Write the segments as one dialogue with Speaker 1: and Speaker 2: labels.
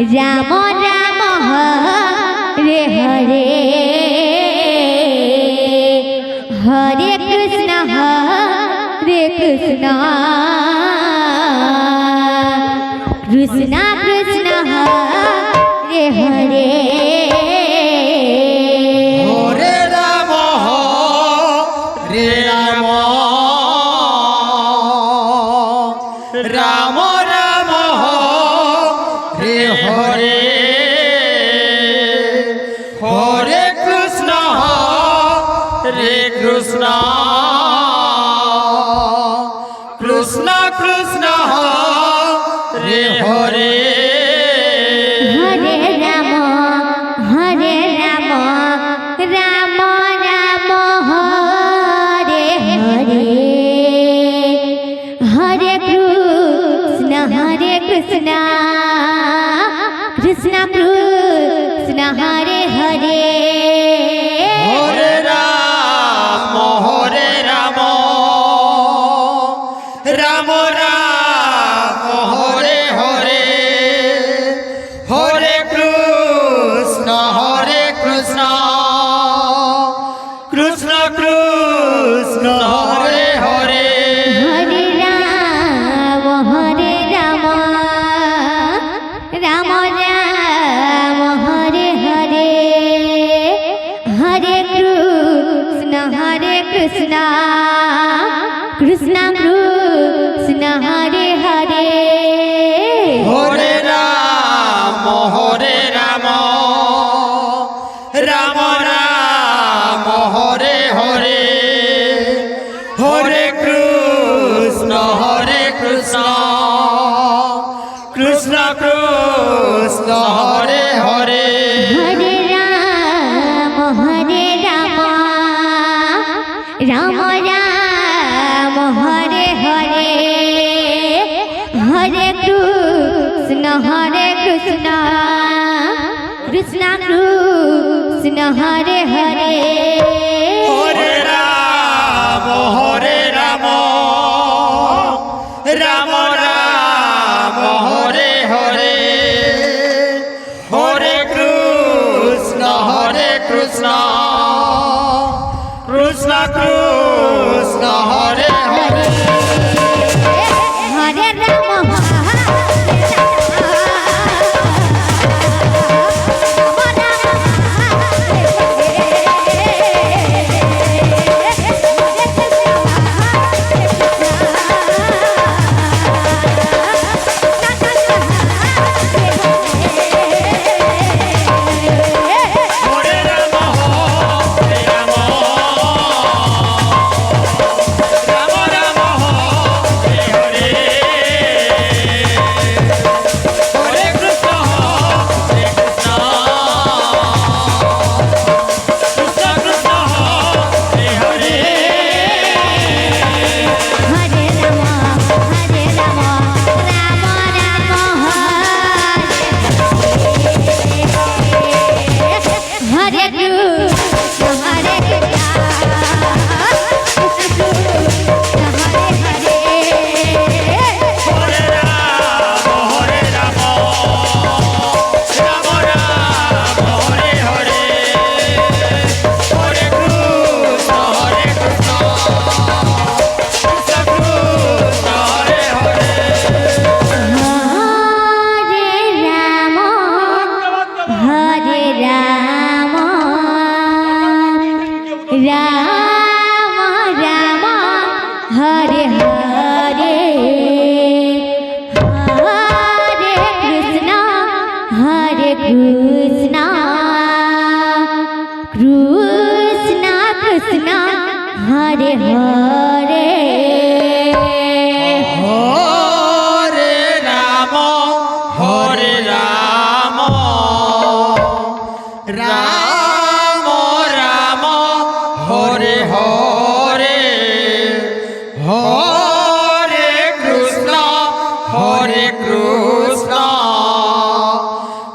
Speaker 1: Ram Ram Hare Hare Hare Krishna Krishna Krishna Hare Hare
Speaker 2: Hare Ram Hare Ram Ram Ram Hare Hare Hare Krishna Krishna Krishna Krishna Hare Hare
Speaker 1: Hare Ram Ram Ram Hare Hare Hare Krishna Krishna Krishna Hare Hare
Speaker 2: Hare Ram Ram Ram Hare Hare Hare Krishna Krishna Krishna Hare Hare
Speaker 1: Hare Ram Ram Ram Hare Hare Hare Krishna Krishna Krishna Hare Hare
Speaker 2: Hare Ram Ram Ram Hare Hare Hare Krishna Krishna Krishna Hare Hare
Speaker 1: Hare Ram Ram Ram Hare Hare Hare Krishna Krishna Krishna Hare Hare
Speaker 2: Hare Ram Ram Ram Hare Hare Hare Krishna Krishna Krishna Hare Hare
Speaker 1: Hare Ram
Speaker 2: Hare Ram Hare Ram Ram Ram Hare Hare Hare Krishna Krishna Krishna Hare Hare
Speaker 1: Hare Ram Ram Ram Hare Krishna Hare
Speaker 2: Hare Ram Ram Ram Hare Hare Hare Krishna Krishna Krishna Hare Hare
Speaker 1: Hare Ram Ram Ram Hare Hare Hare Krishna Krishna Krishna Hare Hare
Speaker 2: Hare Ram Ram Ram Hare Hare Hare Krishna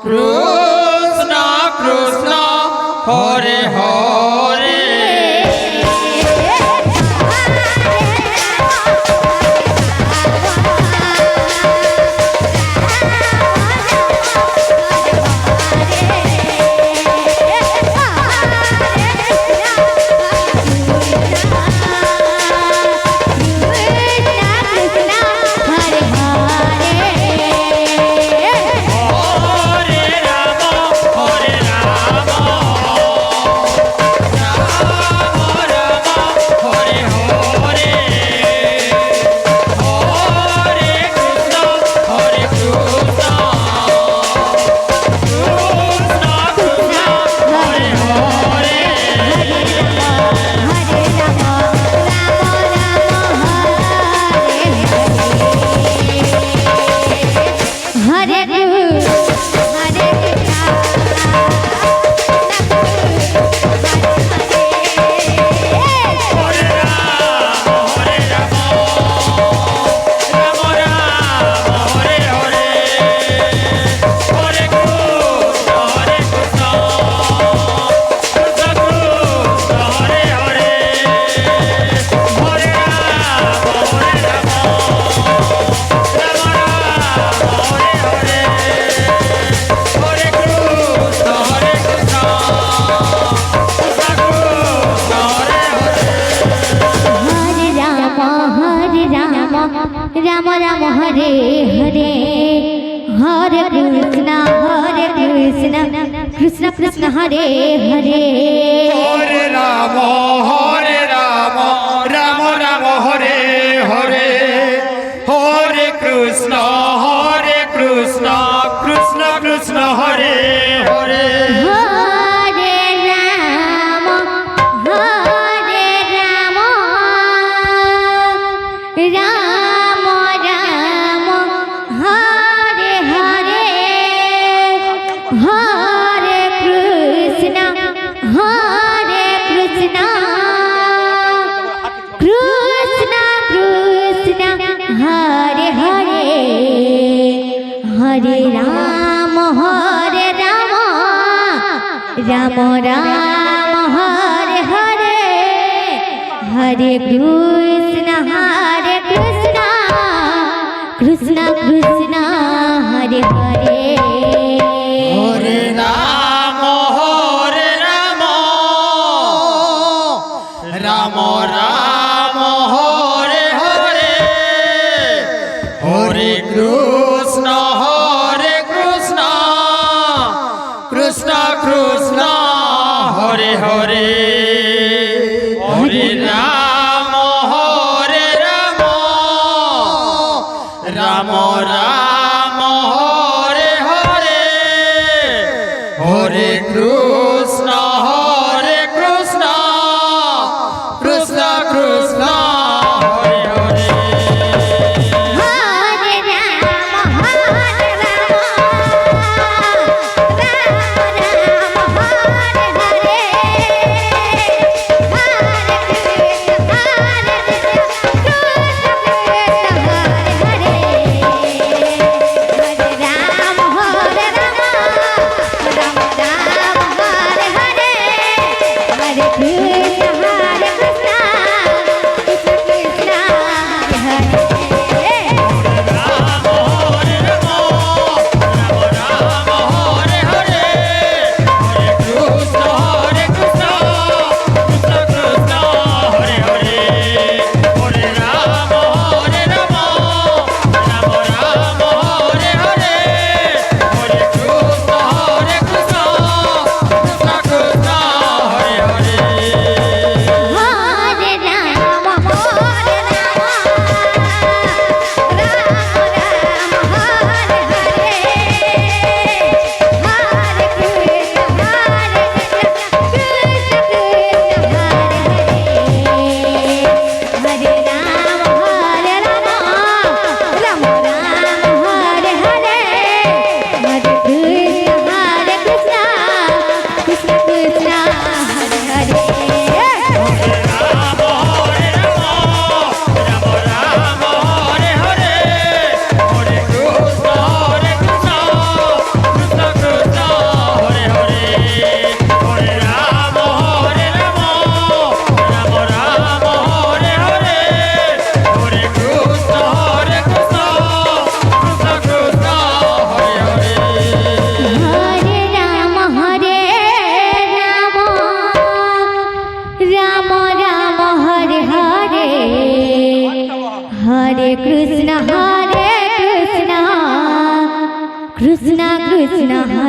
Speaker 2: Krishna Krishna Hare Hare
Speaker 1: Hare Hare Krishna Krishna Krishna Hare Hare
Speaker 2: Hare Ram Ram Ram Hare Hare Hare Krishna Krishna Krishna Hare Hare
Speaker 1: Hare Ram Ram Ram Hare Hare Hare Krishna Krishna Krishna Hare Hare Hare Ram Ram Ram Hare Hare Hare Krishna Krishna Krishna Hare Hare
Speaker 2: Hare Ram Ram Ram Hare Hare Hare Krishna Krishna Krishna Hare Hare Hare Ram Ram Ram Hare Hare Hare Krishna Krishna Krishna Hare Hare
Speaker 1: Hare Ram Hare Krishna Krishna Krishna